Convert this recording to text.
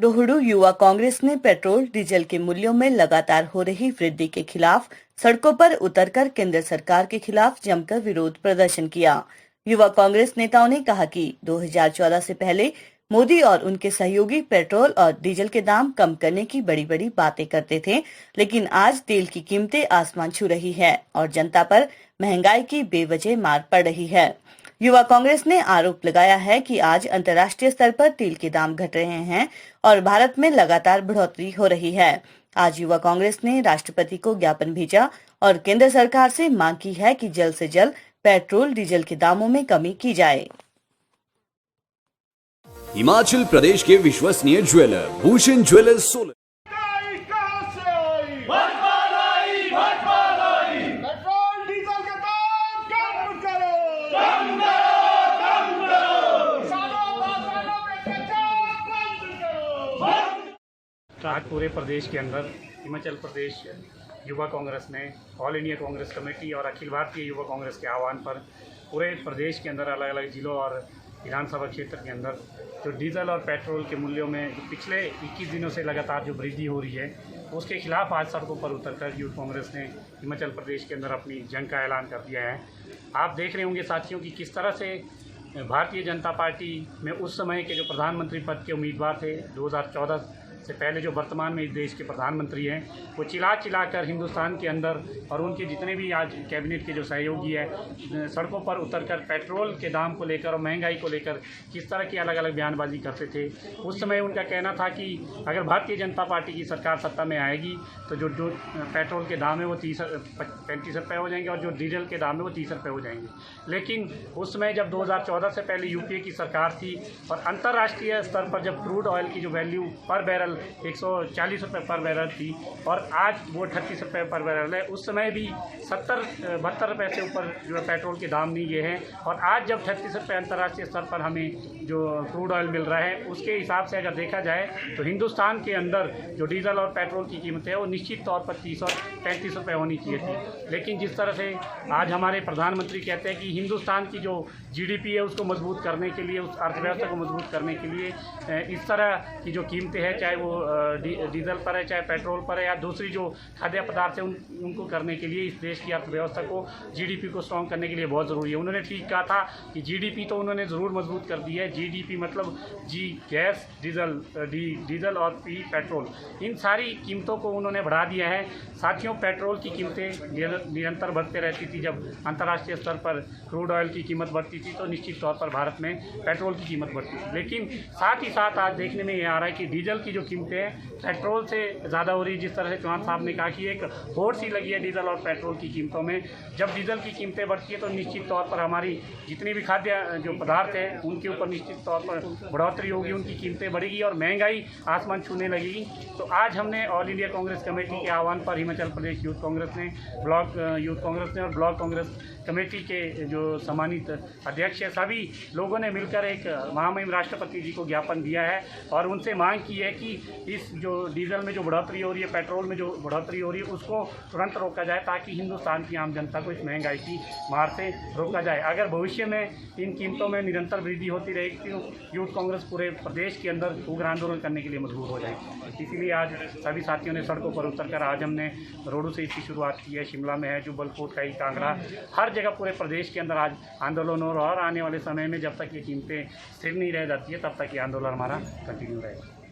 रोहड़ू युवा कांग्रेस ने petrol diesel के मूल्यों में लगातार हो रही वृद्धि के खिलाफ सड़कों पर उतरकर केंद्र सरकार के खिलाफ जमकर विरोध प्रदर्शन किया। युवा कांग्रेस नेताओं ने कहा कि 2014 से पहले मोदी और उनके सहयोगी पेट्रोल और डीजल के दाम कम करने की बड़ी बड़ी बातें करते थे, लेकिन आज तेल की कीमतें आसमान छू रही है और जनता पर महंगाई की बेवजह मार पड़ रही है। युवा कांग्रेस ने आरोप लगाया है कि आज अंतर्राष्ट्रीय स्तर पर तेल के दाम घट रहे हैं और भारत में लगातार बढ़ोतरी हो रही है। आज युवा कांग्रेस ने राष्ट्रपति को ज्ञापन भेजा और केंद्र सरकार से मांग की है कि जल्द से जल्द पेट्रोल डीजल के दामों में कमी की जाए। हिमाचल प्रदेश के विश्वसनीय ज्वेलर भूषण ज्वेलर्स सोलन। आज पूरे प्रदेश के अंदर हिमाचल प्रदेश युवा कांग्रेस ने ऑल इंडिया कांग्रेस कमेटी और अखिल भारतीय युवा कांग्रेस के आह्वान पर पूरे प्रदेश के अंदर अलग अलग जिलों और विधानसभा क्षेत्र के अंदर जो डीजल और पेट्रोल के मूल्यों में पिछले 21 दिनों से लगातार जो वृद्धि हो रही है, उसके खिलाफ आज सड़कों पर उतरकर यूथ कांग्रेस ने हिमाचल प्रदेश के अंदर अपनी जंग का ऐलान कर दिया है। आप देख रहे होंगे साथियों कि किस तरह से भारतीय जनता पार्टी में उस समय के जो प्रधानमंत्री पद के उम्मीदवार थे 2014 से पहले, जो वर्तमान में इस देश के प्रधानमंत्री हैं, वो चिल्ला कर हिंदुस्तान के अंदर और उनके जितने भी आज कैबिनेट के जो सहयोगी है सड़कों पर उतरकर पेट्रोल के दाम को लेकर और महंगाई को लेकर किस तरह की अलग अलग बयानबाजी करते थे। उस समय उनका कहना था कि अगर भारतीय जनता पार्टी की सरकार सत्ता में आएगी तो जो पेट्रोल के दाम है वो 35 रुपये हो जाएंगे और जो डीजल के दाम है वो 30 रुपये हो जाएंगे। लेकिन उस समय जब 2014 से पहले यूपीए की सरकार थी और अंतर्राष्ट्रीय स्तर पर जब क्रूड ऑयल की जो वैल्यू पर बैरल 140 रुपये पर बैरल थी और आज वो 38 रुपये पर बैरल है, उस समय भी 72 रुपये से ऊपर जो है पेट्रोल के दाम नहीं ये हैं। और आज जब 38 रुपये अंतर्राष्ट्रीय स्तर पर हमें जो क्रूड ऑयल मिल रहा है, उसके हिसाब से अगर देखा जाए तो हिंदुस्तान के अंदर जो डीजल और पेट्रोल की कीमत है वो निश्चित तौर पर 30 और 35 रुपये होनी चाहिए थी। लेकिन जिस तरह से आज हमारे प्रधानमंत्री कहते हैं कि हिंदुस्तान की जो जीडीपी है उसको मजबूत करने के लिए, उस अर्थव्यवस्था को मजबूत करने के लिए इस तरह की जो कीमतें हैं, चाहे वो डीजल पर है चाहे पेट्रोल पर है या दूसरी जो खाद्य पदार्थ है उनको करने के लिए इस देश की अर्थव्यवस्था को, जीडीपी को स्ट्रॉन्ग करने के लिए बहुत ज़रूरी है। उन्होंने ठीक कहा था कि जीडीपी तो उन्होंने ज़रूर मजबूत कर दी है। जीडीपी मतलब जी गैस, डीजल और पी पेट्रोल, इन सारी कीमतों को उन्होंने बढ़ा दिया है। साथियों, पेट्रोल की कीमतें निरंतर बढ़ते रहती थी। जब अंतर्राष्ट्रीय स्तर पर क्रूड ऑयल की कीमत बढ़ती थी तो निश्चित तौर पर भारत में पेट्रोल की कीमत बढ़ती थी। लेकिन साथ ही साथ आज देखने में ये आ रहा है कि डीजल की जो कीमतें हैं पेट्रोल से ज़्यादा हो रही है। जिस तरह से चौहान साहब ने कहा कि एक होड़ सी लगी है डीजल और पेट्रोल की कीमतों में। जब डीजल की कीमतें बढ़ती है तो निश्चित तौर पर हमारी जितनी भी खाद्य जो पदार्थ हैं उनके ऊपर निश्चित तौर पर बढ़ोतरी होगी, उनकी कीमतें बढ़ेगी और महंगाई आसमान छूने लगेगी। तो आज हमने ऑल इंडिया कांग्रेस कमेटी के आह्वान पर हिमाचल प्रदेश यूथ कांग्रेस ने, ब्लॉक यूथ कांग्रेस ने और ब्लॉक कांग्रेस कमेटी के जो सम्मानित अध्यक्ष है, सभी लोगों ने मिलकर एक महामहिम राष्ट्रपति जी को ज्ञापन दिया है और उनसे मांग की है कि इस जो डीजल में जो बढ़ोतरी हो रही है, पेट्रोल में जो बढ़ोतरी हो रही है, उसको तुरंत रोका जाए ताकि हिंदुस्तान की आम जनता को इस महंगाई की मार से रोका जाए। अगर भविष्य में इन कीमतों में निरंतर वृद्धि होती रहेगी तो यूथ कांग्रेस पूरे प्रदेश के अंदर उग्र आंदोलन करने के लिए मजबूर हो जाएगी। इसीलिए आज सभी साथियों ने सड़कों पर उतरकर आज हमने रोहडू से इसकी शुरुआत की है। शिमला में है, जुब्बल, कोटखाई, कांगड़ा, हर जगह पूरे प्रदेश के अंदर आज आंदोलन और आने वाले समय में जब तक ये कीमतें स्थिर नहीं रह जाती है तब तक ये आंदोलन हमारा कंटिन्यू रहेगा।